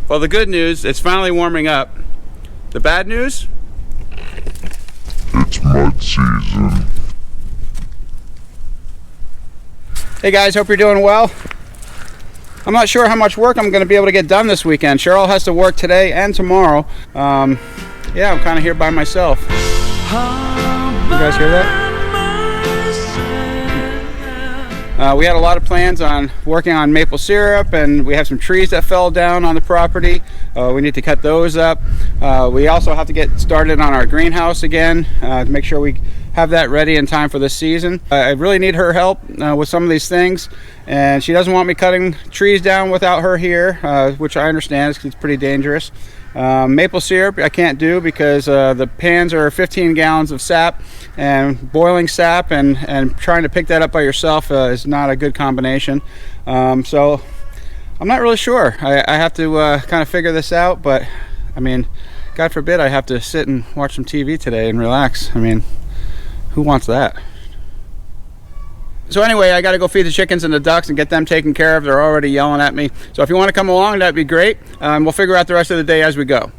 Well, the good news, it's finally warming up. The bad news? It's mud season. Hey guys, hope you're doing well. I'm not sure how much work I'm going to be able to get done this weekend. Cheryl has to work today and tomorrow. Yeah, I'm kind of here by myself. You guys hear that? We had a lot of plans on working on maple syrup, and we have some trees that fell down on the property. We need to cut those up. We also have to get started on our greenhouse again to make sure we have that ready in time for this season. I really need her help with some of these things, and she doesn't want me cutting trees down without her here, which I understand, it's pretty dangerous. Maple syrup I can't do because the pans are 15 gallons of sap, and boiling sap and trying to pick that up by yourself is not a good combination. So I'm not really sure. I have to kind of figure this out, but I mean, God forbid I have to sit and watch some TV today and relax. I mean, who wants that? So anyway, I got to go feed the chickens and the ducks and get them taken care of. They're already yelling at me. So if you want to come along, that'd be great. We'll figure out the rest of the day as we go.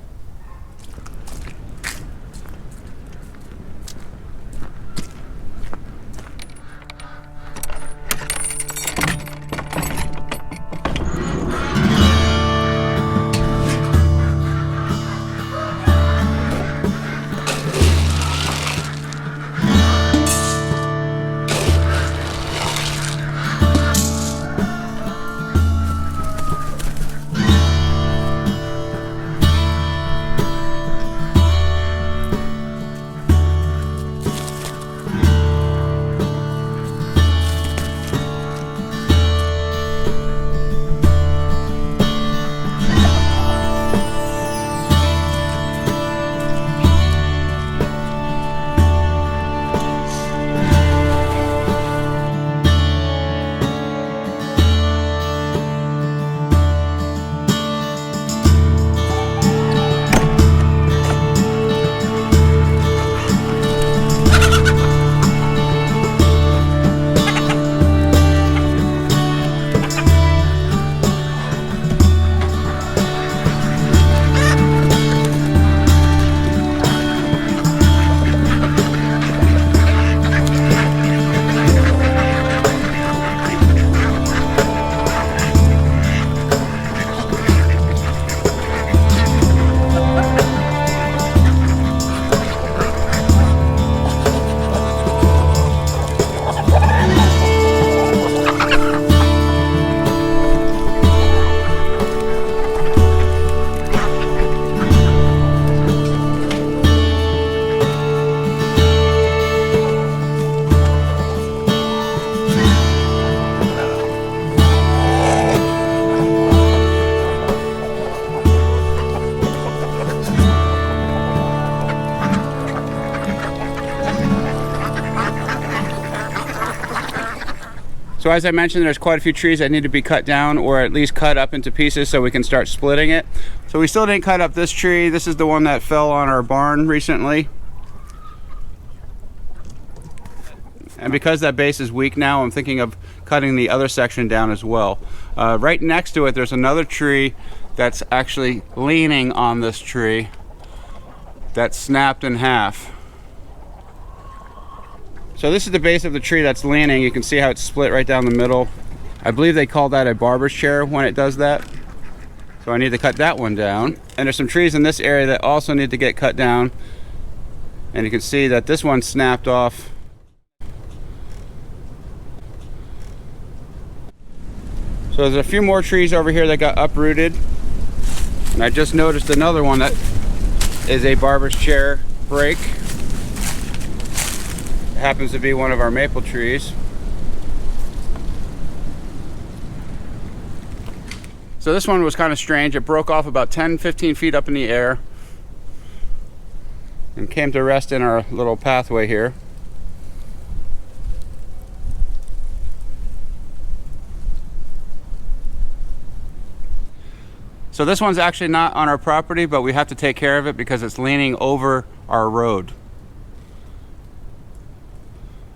So as I mentioned, there's quite a few trees that need to be cut down, or at least cut up into pieces so we can start splitting it. So we still didn't cut up this tree. This is the one that fell on our barn recently. And because that base is weak now, I'm thinking of cutting the other section down as well. Right next to it, there's another tree that's actually leaning on this tree that's snapped in half. So this is the base of the tree that's leaning. You can see how it's split right down the middle. I believe they call that a barber's chair when it does that. So I need to cut that one down. And there's some trees in this area that also need to get cut down. And you can see that this one snapped off. So there's a few more trees over here that got uprooted. And I just noticed another one that is a barber's chair break. Happens to be one of our maple trees. So this one was kind of strange. It broke off about 10-15 feet up in the air and came to rest in our little pathway here. So this one's actually not on our property, but we have to take care of it because it's leaning over our road.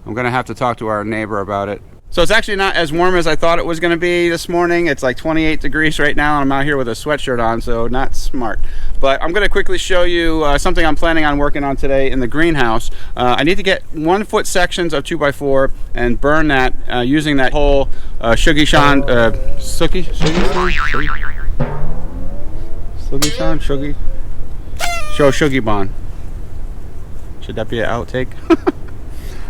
I'm gonna have to talk to our neighbor about it. So it's actually not as warm as I thought it was going to be this morning. It's like 28 degrees right now, and I'm out here with a sweatshirt on, so not smart. But I'm going to quickly show you something I'm planning on working on today in the greenhouse. I need to get 1 foot sections of 2x4 and burn that using that whole Shuggy-shan, Shuggy-ban. Should that be an outtake?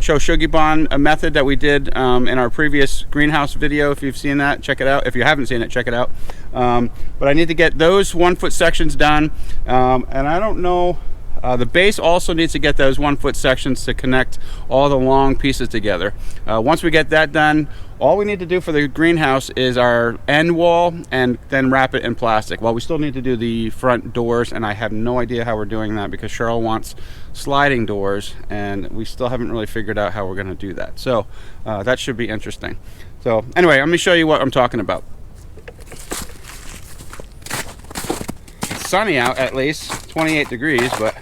Show Shuggy-ban, a method that we did in our previous greenhouse video. If you've seen that, check it out. If you haven't seen it, check it out. But I need to get those 1 foot sections done, and I don't know, the base also needs to get those 1 foot sections to connect all the long pieces together. Once we get that done, all we need to do for the greenhouse is our end wall and then wrap it in plastic. Well, we still need to do the front doors, and I have no idea how we're doing that because Cheryl wants sliding doors, and we still haven't really figured out how we're going to do that. So that should be interesting. So anyway, let me show you what I'm talking about. It's sunny out, at least 28 degrees, but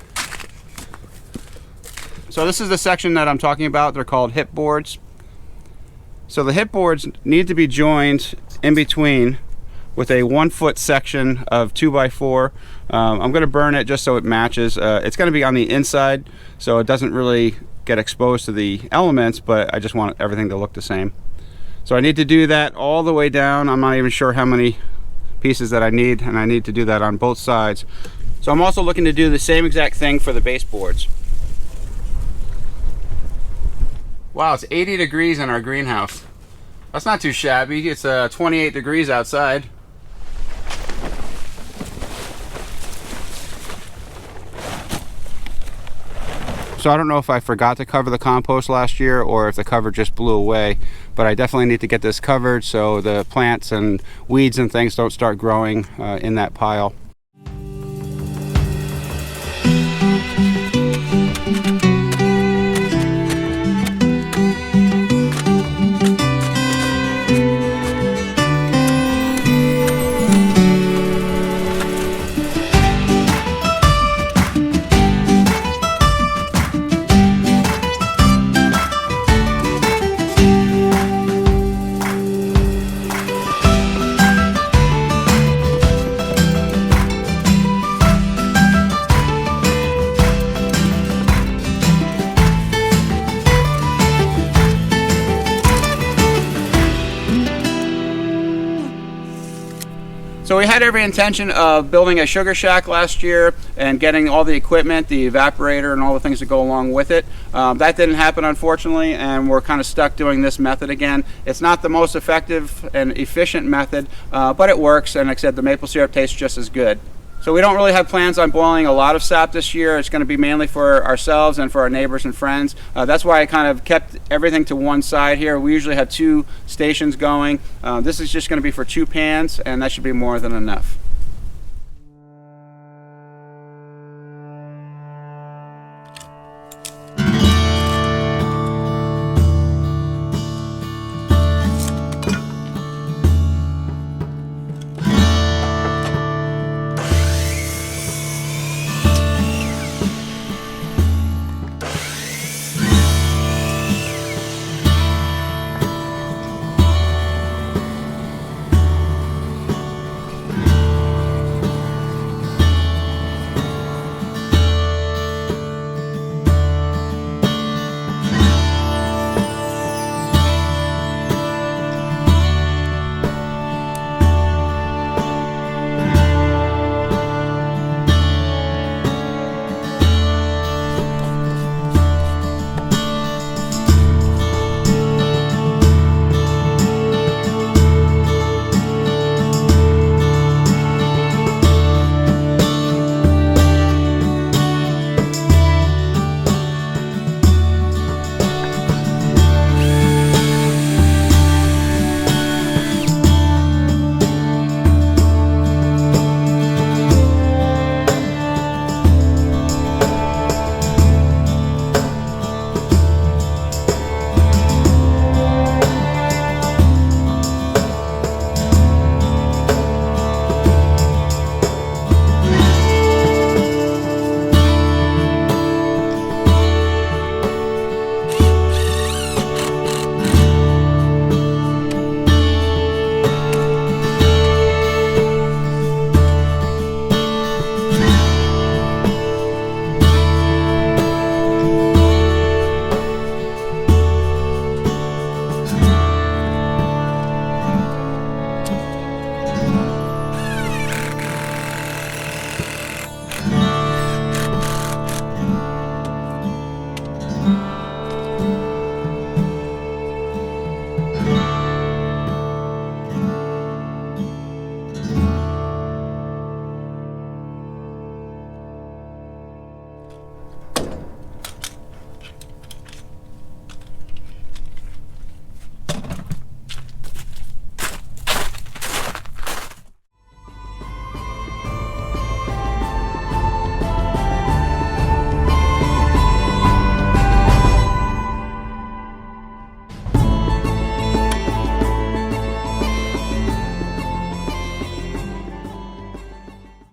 so this is the section that I'm talking about. They're called hip boards. So the hip boards need to be joined in between with a 1 foot section of 2x4. I'm going to burn it just so it matches. It's going to be on the inside, so it doesn't really get exposed to the elements, but I just want everything to look the same. So I need to do that all the way down. I'm not even sure how many pieces that I need, and I need to do that on both sides. So I'm also looking to do the same exact thing for the baseboards. Wow, it's 80 degrees in our greenhouse. That's not too shabby. It's 28 degrees outside. So I don't know if I forgot to cover the compost last year or if the cover just blew away, but I definitely need to get this covered so the plants and weeds and things don't start growing in that pile. So we had every intention of building a sugar shack last year and getting all the equipment, the evaporator and all the things that go along with it. That didn't happen, unfortunately, and we're kind of stuck doing this method again. It's not the most effective and efficient method, but it works, and like I said, the maple syrup tastes just as good. So we don't really have plans on boiling a lot of sap this year. It's going to be mainly for ourselves and for our neighbors and friends. That's why I kind of kept everything to one side here. We usually have 2 stations going. This is just going to be for 2 pans, and that should be more than enough.